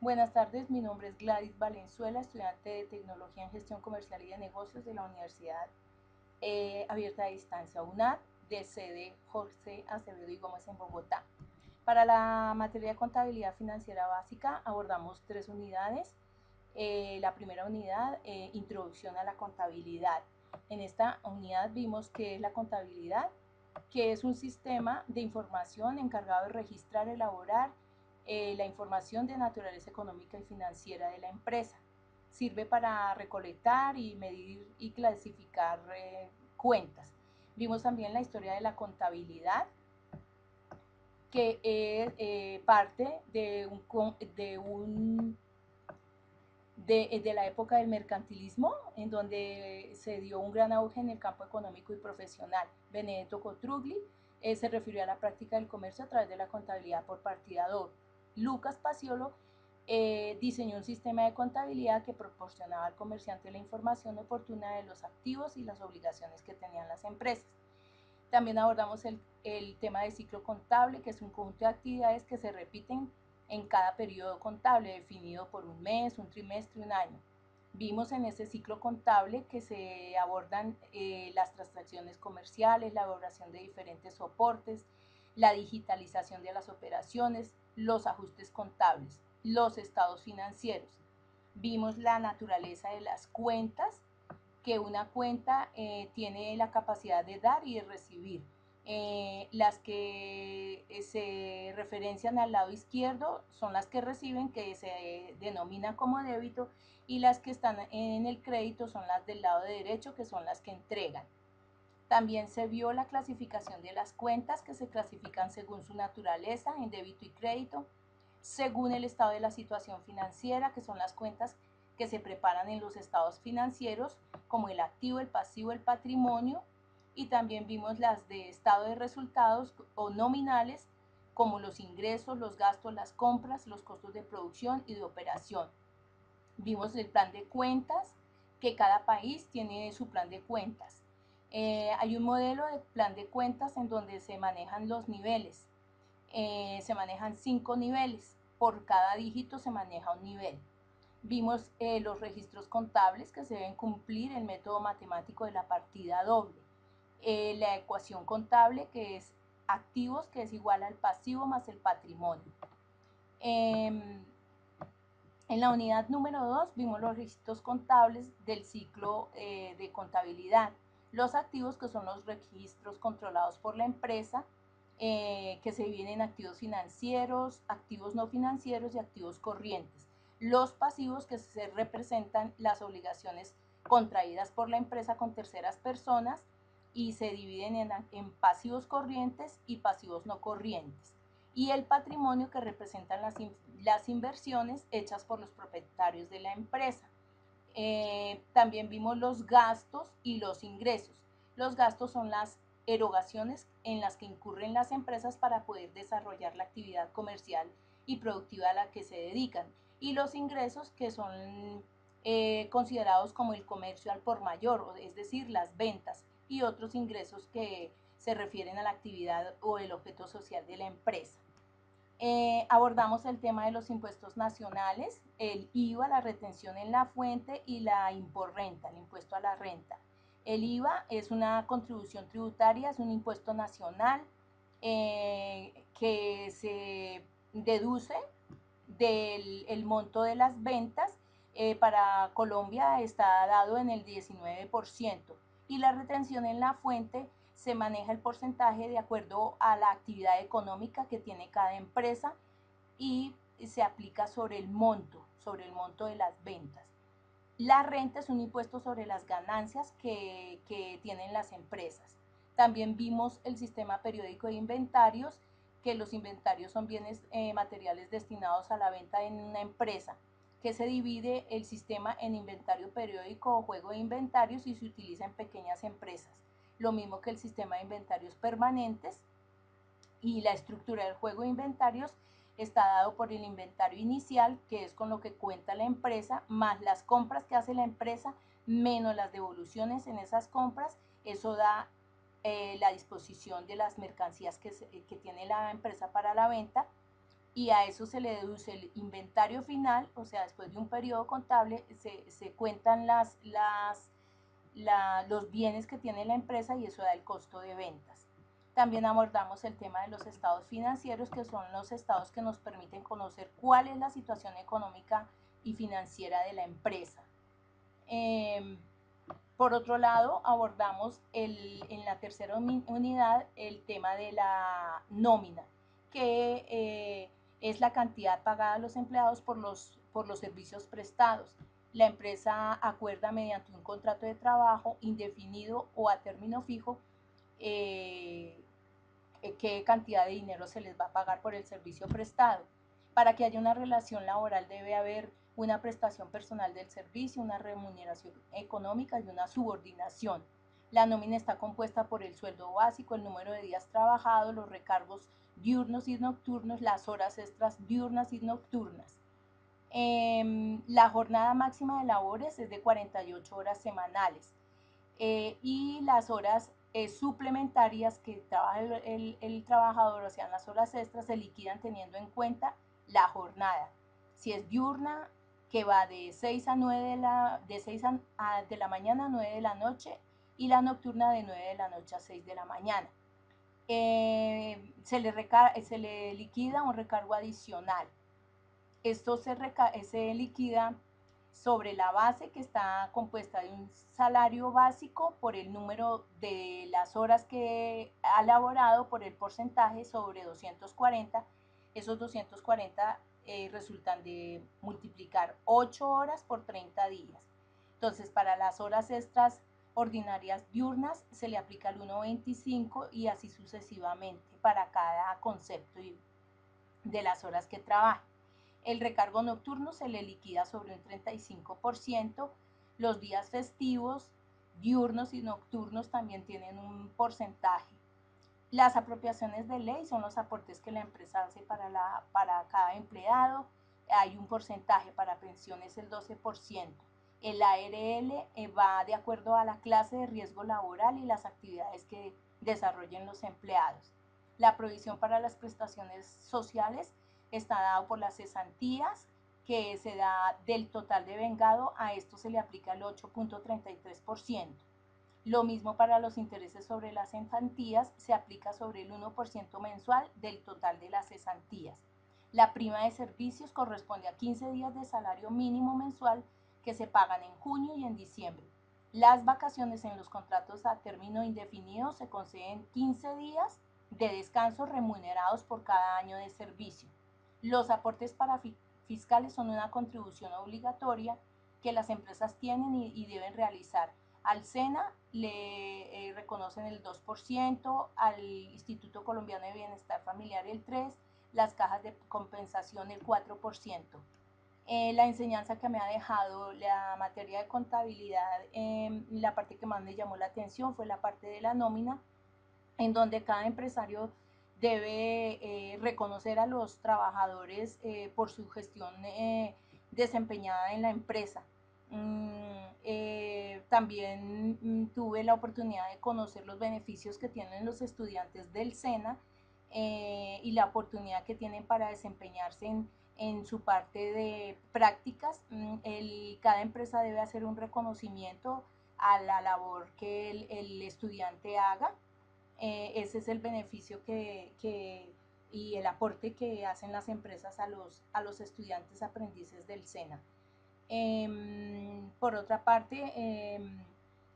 Buenas tardes, mi nombre es Gladys Valenzuela, estudiante de Tecnología en Gestión Comercial y de Negocios de la Universidad Abierta a Distancia UNAD, de sede Jorge Acevedo y Gómez en Bogotá. Para la materia de contabilidad financiera básica abordamos 3 unidades. La primera unidad, introducción a la contabilidad. En esta unidad vimos qué es la contabilidad, que es un sistema de información encargado de registrar, elaborar la información de naturaleza económica y financiera de la empresa. Sirve para recolectar y medir y clasificar cuentas. Vimos también la historia de la contabilidad, que es parte de la época del mercantilismo, en donde se dio un gran auge en el campo económico y profesional. Benedetto Cotrugli se refirió a la práctica del comercio a través de la contabilidad por partida doble. Lucas Paciolo diseñó un sistema de contabilidad que proporcionaba al comerciante la información oportuna de los activos y las obligaciones que tenían las empresas. También abordamos el tema de ciclo contable, que es un conjunto de actividades que se repiten en cada periodo contable, definido por un mes, un trimestre, un año. Vimos en ese ciclo contable que se abordan las transacciones comerciales, la elaboración de diferentes soportes, la digitalización de las operaciones, los ajustes contables, los estados financieros. Vimos la naturaleza de las cuentas, que una cuenta tiene la capacidad de dar y de recibir. Las que se referencian al lado izquierdo son las que reciben, que se denomina como débito, y las que están en el crédito son las del lado derecho, que son las que entregan. También se vio la clasificación de las cuentas, que se clasifican según su naturaleza, en débito y crédito, según el estado de la situación financiera, que son las cuentas que se preparan en los estados financieros, como el activo, el pasivo, el patrimonio, y también vimos las de estado de resultados o nominales, como los ingresos, los gastos, las compras, los costos de producción y de operación. Vimos el plan de cuentas, que cada país tiene su plan de cuentas. Hay un modelo de plan de cuentas en donde se manejan los niveles. Se manejan 5 niveles, por cada dígito se maneja un nivel. Vimos los registros contables, que se deben cumplir el método matemático de la partida doble. La ecuación contable, que es activos, que es igual al pasivo más el patrimonio. En la unidad número 2 vimos los registros contables del ciclo de contabilidad. Los activos, que son los registros controlados por la empresa, que se dividen en activos financieros, activos no financieros y activos corrientes. Los pasivos, que se representan las obligaciones contraídas por la empresa con terceras personas, y se dividen en pasivos corrientes y pasivos no corrientes. Y el patrimonio, que representan las inversiones hechas por los propietarios de la empresa. También vimos los gastos y los ingresos. Los gastos son las erogaciones en las que incurren las empresas para poder desarrollar la actividad comercial y productiva a la que se dedican. Y los ingresos, que son considerados como el comercio al por mayor, es decir, las ventas, y otros ingresos que se refieren a la actividad o el objeto social de la empresa. Abordamos el tema de los impuestos nacionales, el IVA, la retención en la fuente, y la imporrenta, el impuesto a la renta. El IVA es una contribución tributaria, es un impuesto nacional que se deduce del monto de las ventas. Para Colombia está dado en el 19%, y la retención en la fuente se maneja el porcentaje de acuerdo a la actividad económica que tiene cada empresa, y se aplica sobre el monto de las ventas. La renta es un impuesto sobre las ganancias que tienen las empresas. También vimos el sistema periódico de inventarios, que los inventarios son bienes materiales destinados a la venta en una empresa, que se divide el sistema en inventario periódico o juego de inventarios y se utiliza en pequeñas empresas. Lo mismo que el sistema de inventarios permanentes, y la estructura del juego de inventarios está dado por el inventario inicial, que es con lo que cuenta la empresa, más las compras que hace la empresa, menos las devoluciones en esas compras. Eso da la disposición de las mercancías que tiene la empresa para la venta, y a eso se le deduce el inventario final, o sea, después de un periodo contable se cuentan los bienes que tiene la empresa y eso da el costo de ventas. También abordamos el tema de los estados financieros, que son los estados que nos permiten conocer cuál es la situación económica y financiera de la empresa. Por otro lado, abordamos en la tercera unidad el tema de la nómina, que es la cantidad pagada a los empleados por los servicios prestados. La empresa acuerda mediante un contrato de trabajo indefinido o a término fijo qué cantidad de dinero se les va a pagar por el servicio prestado. Para que haya una relación laboral debe haber una prestación personal del servicio, una remuneración económica y una subordinación. La nómina está compuesta por el sueldo básico, el número de días trabajados, los recargos diurnos y nocturnos, las horas extras diurnas y nocturnas. La jornada máxima de labores es de 48 horas semanales y las horas suplementarias que trabaja el trabajador, o sea, las horas extras, se liquidan teniendo en cuenta la jornada. Si es diurna, que va de 6 a 9 de la mañana a 9 de la noche, y la nocturna de 9 de la noche a 6 de la mañana. Se le liquida un recargo adicional. Esto se liquida sobre la base, que está compuesta de un salario básico por el número de las horas que ha laborado por el porcentaje sobre 240. Esos 240 resultan de multiplicar 8 horas por 30 días. Entonces, para las horas extras ordinarias diurnas se le aplica el 1.25 y así sucesivamente para cada concepto de las horas que trabaja. El recargo nocturno se le liquida sobre un 35%. Los días festivos, diurnos y nocturnos también tienen un porcentaje. Las apropiaciones de ley son los aportes que la empresa hace para cada empleado. Hay un porcentaje para pensiones, el 12%. El ARL va de acuerdo a la clase de riesgo laboral y las actividades que desarrollen los empleados. La provisión para las prestaciones sociales está dado por las cesantías, que se da del total de vengado, a esto se le aplica el 8.33%. Lo mismo para los intereses sobre las cesantías, se aplica sobre el 1% mensual del total de las cesantías. La prima de servicios corresponde a 15 días de salario mínimo mensual que se pagan en junio y en diciembre. Las vacaciones en los contratos a término indefinido se conceden 15 días de descanso remunerados por cada año de servicio. Los aportes para fiscales son una contribución obligatoria que las empresas tienen y deben realizar. Al SENA le reconocen el 2%, al Instituto Colombiano de Bienestar Familiar el 3%, las cajas de compensación el 4%. La enseñanza que me ha dejado la materia de contabilidad, la parte que más me llamó la atención fue la parte de la nómina, en donde cada empresario debe reconocer a los trabajadores por su gestión desempeñada en la empresa. También tuve la oportunidad de conocer los beneficios que tienen los estudiantes del SENA y la oportunidad que tienen para desempeñarse en su parte de prácticas. Cada empresa debe hacer un reconocimiento a la labor que el estudiante haga. Ese es el beneficio y el aporte que hacen las empresas a los estudiantes aprendices del SENA. Por otra parte,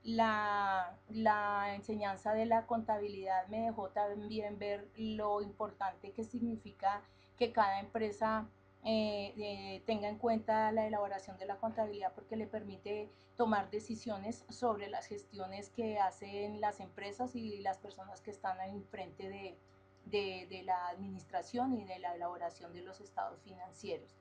la enseñanza de la contabilidad me dejó también ver lo importante que significa que cada empresa tenga en cuenta la elaboración de la contabilidad, porque le permite tomar decisiones sobre las gestiones que hacen las empresas y las personas que están al frente de la administración y de la elaboración de los estados financieros.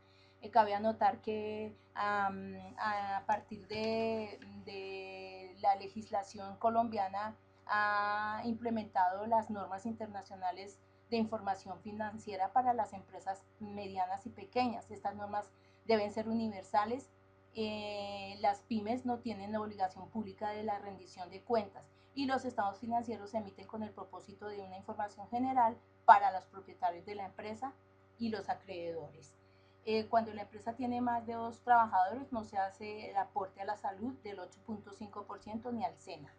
Cabe anotar que a partir de la legislación colombiana ha implementado las normas internacionales de información financiera para las empresas medianas y pequeñas. Estas normas deben ser universales. Las pymes no tienen la obligación pública de la rendición de cuentas y los estados financieros se emiten con el propósito de una información general para los propietarios de la empresa y los acreedores. Cuando la empresa tiene más de 2 trabajadores, no se hace el aporte a la salud del 8.5% ni al SENA.